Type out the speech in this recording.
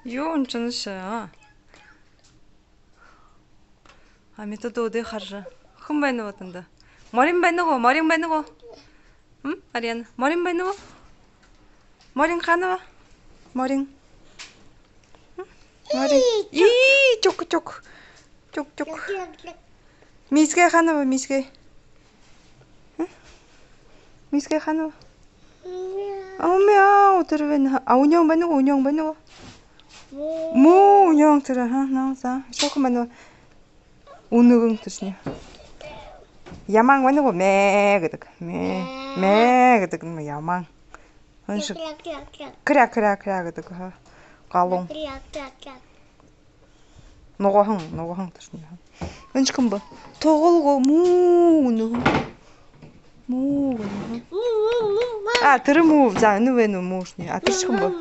Юу юм чинь шээ. Метод өдөө хар. Хүн байна уу дандаа? Морин байна уу? Морин байна уу? Ариана, морин байна уу? Морин хана? Морин. Морин. Чук чук. Чук чук. Мисгэ хана мисгэ? Мисгэ хана? Мяу тэр унён байна уу? Унён байна уу? Moo унён тэр нааса. Шок байна уу? Үнэгэн тэрсний. Яман байна уу? Мэ гэдэг. Мэ гэдэг нь яман. Хоншиг. Кря гэдэг. Галун. Ногохон тэрсний. Хоншигэн ба. Тоглого moo үнэгэн. Moo. Тэр moo. За энэ вэ moo шний. Тэршигэн ба.